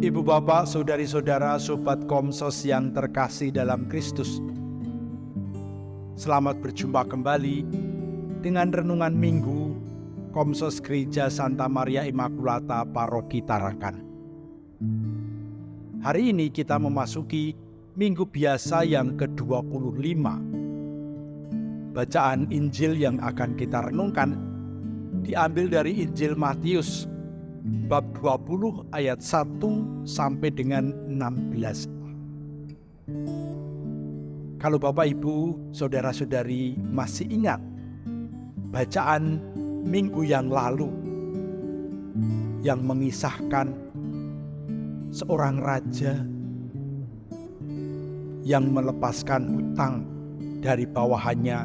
Ibu bapak, saudari-saudara, sobat Komsos yang terkasih dalam Kristus, selamat berjumpa kembali dengan renungan Minggu Komsos Gereja Santa Maria Immaculata Paroki Tarakan. Hari ini kita memasuki Minggu Biasa yang ke-25. Bacaan Injil yang akan kita renungkan diambil dari Injil Matius bab 20 ayat 1 sampai dengan 16. Kalau Bapak Ibu, saudara-saudari masih ingat bacaan minggu yang lalu yang mengisahkan seorang raja yang melepaskan hutang dari bawahannya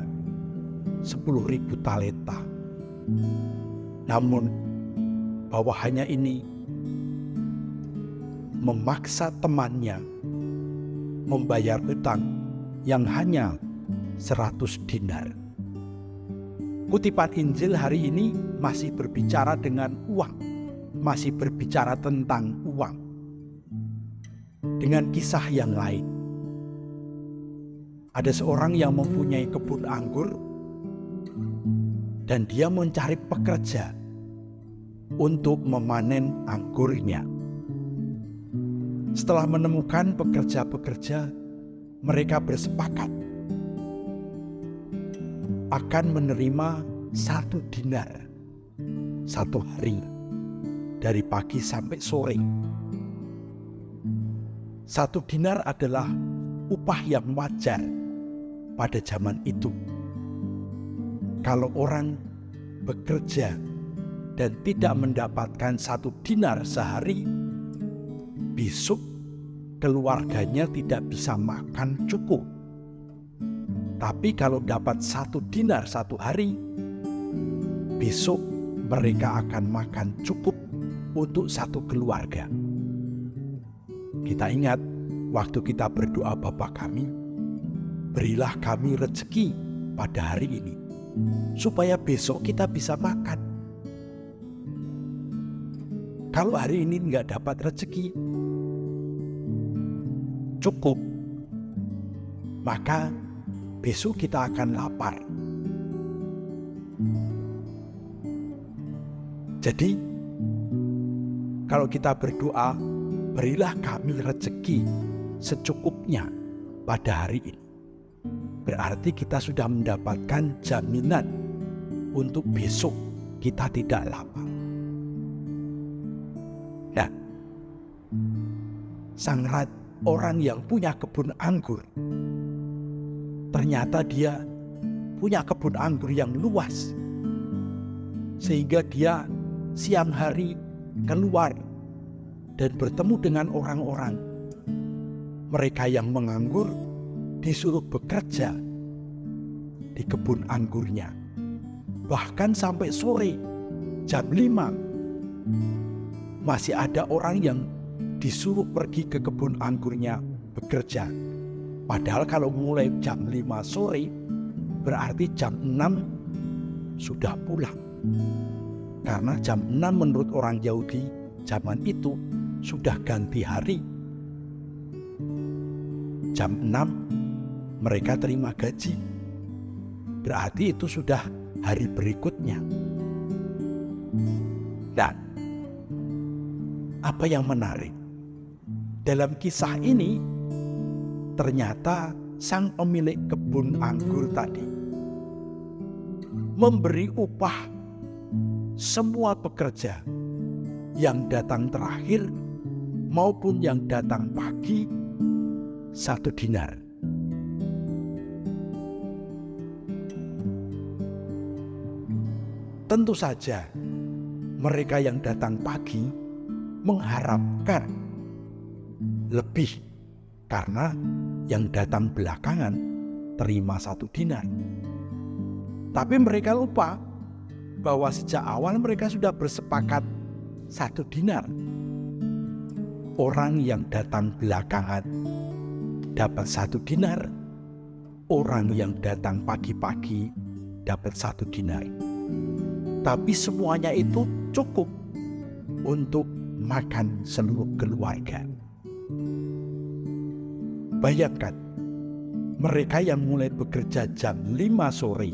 10.000 talenta. Namun bawahannya ini memaksa temannya membayar hutang yang hanya 100 dinar. Kutipan Injil hari ini masih berbicara dengan uang, masih berbicara tentang uang. Dengan kisah yang lain, ada seorang yang mempunyai kebun anggur dan dia mencari pekerja untuk memanen anggurnya. Setelah menemukan pekerja-pekerja, mereka bersepakat akan menerima 1 dinar 1 hari dari pagi sampai sore. 1 dinar adalah upah yang wajar pada zaman itu. Kalau orang bekerja dan tidak mendapatkan 1 dinar sehari, besok keluarganya tidak bisa makan cukup. Tapi kalau dapat 1 dinar 1 hari, besok mereka akan makan cukup untuk 1 keluarga. Kita ingat waktu kita berdoa, Bapa kami, berilah kami rezeki pada hari ini, supaya besok kita bisa makan. Kalau hari ini nggak dapat rezeki cukup, maka besok kita akan lapar. Jadi, kalau kita berdoa, berilah kami rezeki secukupnya pada hari ini, berarti kita sudah mendapatkan jaminan untuk besok kita tidak lapar. Nah, sang orang yang punya kebun anggur, ternyata dia punya kebun anggur yang luas, sehingga dia siang hari keluar dan bertemu dengan orang-orang. Mereka yang menganggur disuruh bekerja di kebun anggurnya, bahkan sampai sore jam 5 masih ada orang yang disuruh pergi ke kebun anggurnya bekerja. Padahal kalau mulai jam 5 sore berarti jam 6 sudah pulang. Karena jam 6 menurut orang Yahudi zaman itu sudah ganti hari. Jam 6 mereka terima gaji. Berarti itu sudah hari berikutnya. Dan apa yang menarik dalam kisah ini, ternyata sang pemilik kebun anggur tadi memberi upah semua pekerja yang datang terakhir maupun yang datang pagi 1 dinar. Tentu saja mereka yang datang pagi mengharapkan lebih, karena yang datang belakangan terima 1 dinar. Tapi mereka lupa bahwa sejak awal mereka sudah bersepakat 1 dinar. Orang yang datang belakangan dapat 1 dinar, orang yang datang pagi-pagi dapat 1 dinar. Tapi semuanya itu cukup untuk makan seluruh keluarga. Bayangkan, mereka yang mulai bekerja jam 5 sore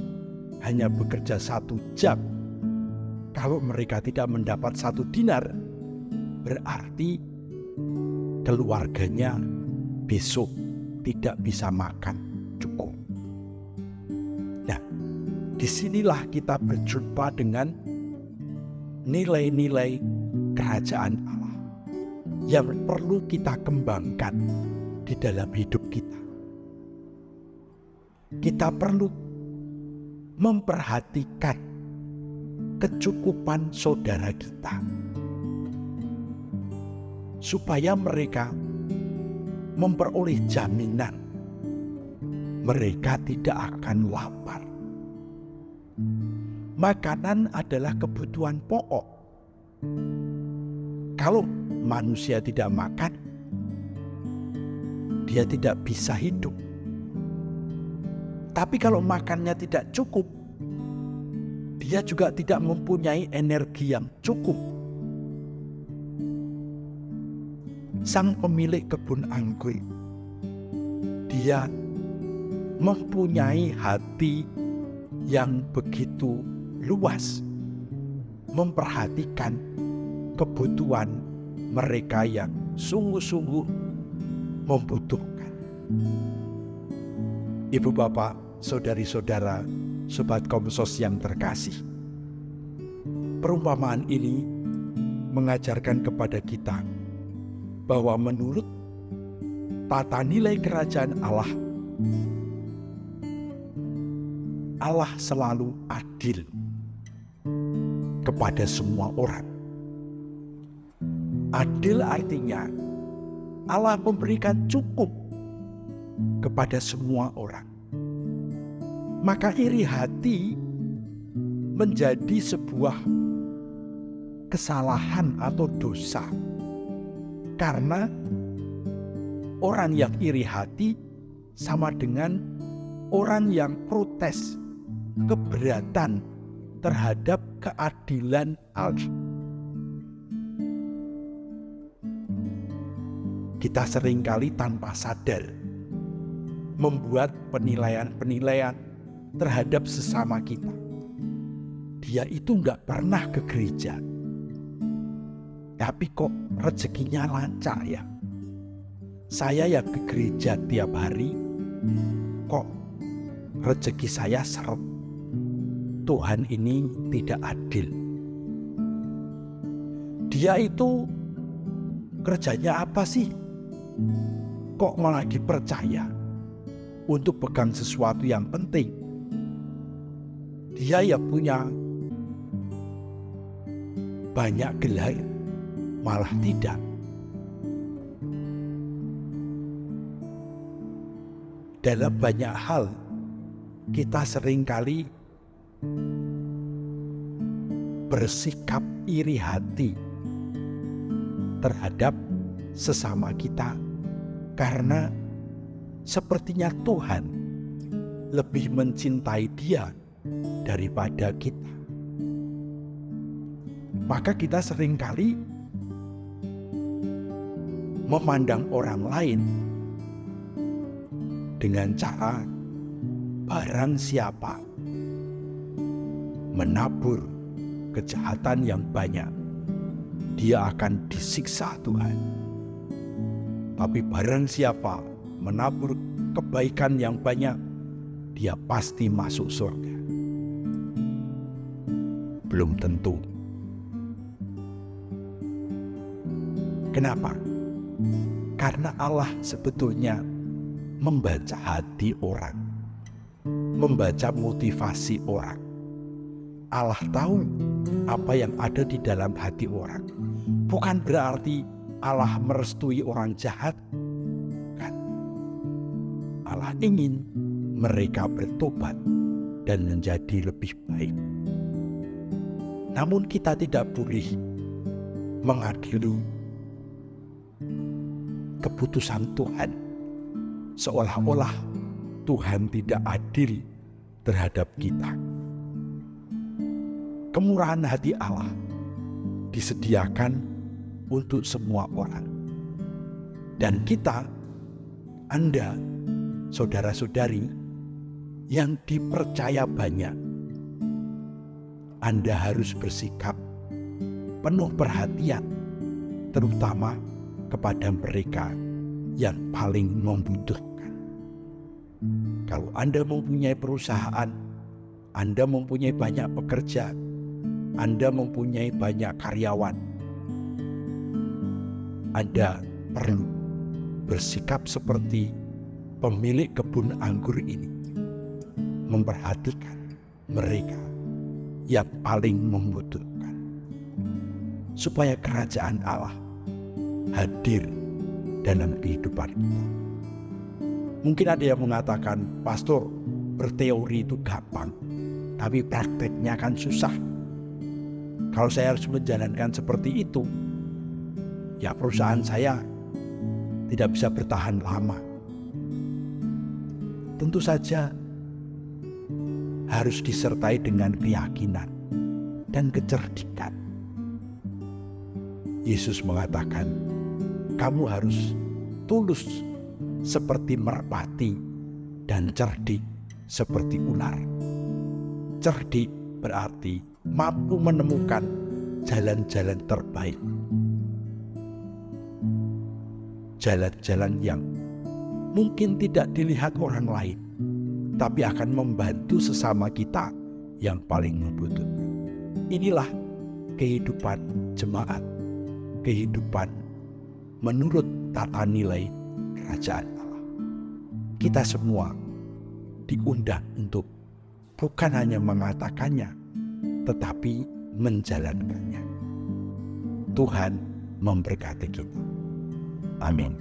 hanya bekerja 1 jam. Kalau mereka tidak mendapat 1 dinar, berarti keluarganya besok tidak bisa makan cukup. Nah, disinilah kita berjumpa dengan nilai-nilai kerajaan Allah yang perlu kita kembangkan di dalam hidup kita. Kita perlu memperhatikan kecukupan saudara kita, supaya mereka memperoleh jaminan mereka tidak akan lapar. Makanan adalah kebutuhan pokok. Kalau manusia tidak makan, dia tidak bisa hidup. Tapi kalau makannya tidak cukup, dia juga tidak mempunyai energi yang cukup. Sang pemilik kebun anggur, dia mempunyai hati yang begitu luas, memperhatikan kebutuhan mereka yang sungguh-sungguh membutuhkan. Ibu bapak, saudari-saudara, sobat Komsos yang terkasih, perumpamaan ini mengajarkan kepada kita bahwa menurut tata nilai kerajaan Allah, Allah selalu adil kepada semua orang. Adil artinya Allah memberikan cukup kepada semua orang. Maka iri hati menjadi sebuah kesalahan atau dosa. Karena orang yang iri hati sama dengan orang yang protes, keberatan terhadap keadilan Allah. Kita seringkali tanpa sadar membuat penilaian-penilaian terhadap sesama kita. Dia itu nggak pernah ke gereja, tapi kok rezekinya lancar ya. Saya yang ke gereja tiap hari, kok rezeki saya seret. Tuhan ini tidak adil. Dia itu kerjanya apa sih? Kok malah dipercaya untuk pegang sesuatu yang penting? Dia ya punya banyak gelar, malah tidak. Dalam banyak hal, kita seringkali bersikap iri hati terhadap sesama kita, karena sepertinya Tuhan lebih mencintai dia daripada kita. Maka kita seringkali memandang orang lain dengan cara barang siapa menabur kejahatan yang banyak, dia akan disiksa Tuhan. Tapi barang siapa menabur kebaikan yang banyak, dia pasti masuk surga. Belum tentu. Kenapa? Karena Allah sebetulnya membaca hati orang, membaca motivasi orang. Allah tahu apa yang ada di dalam hati orang. Bukan berarti Allah merestui orang jahat. Kan? Allah ingin mereka bertobat dan menjadi lebih baik. Namun kita tidak boleh mengadili keputusan Tuhan seolah-olah Tuhan tidak adil terhadap kita. Kemurahan hati Allah disediakan untuk semua orang. Dan kita, Anda, saudara-saudari yang dipercaya banyak, Anda harus bersikap penuh perhatian, terutama kepada mereka yang paling membutuhkan. Kalau Anda mempunyai perusahaan, Anda mempunyai banyak pekerja, Anda mempunyai banyak karyawan, Anda perlu bersikap seperti pemilik kebun anggur ini, memperhatikan mereka yang paling membutuhkan, supaya kerajaan Allah hadir dalam kehidupan kita. Mungkin ada yang mengatakan, pastor, berteori itu gampang, tapi prakteknya kan susah. Kalau saya harus menjalankan seperti itu, ya perusahaan saya tidak bisa bertahan lama. Tentu saja harus disertai dengan keyakinan dan kecerdikan. Yesus mengatakan, kamu harus tulus seperti merpati dan cerdik seperti ular. Cerdik berarti mampu menemukan jalan-jalan terbaik, jalan-jalan yang mungkin tidak dilihat orang lain, tapi akan membantu sesama kita yang paling membutuhkan. Inilah kehidupan jemaat, kehidupan menurut tata nilai kerajaan Allah. Kita semua diundang untuk bukan hanya mengatakannya, tetapi menjalankannya. Tuhan memberkati kita. Amin.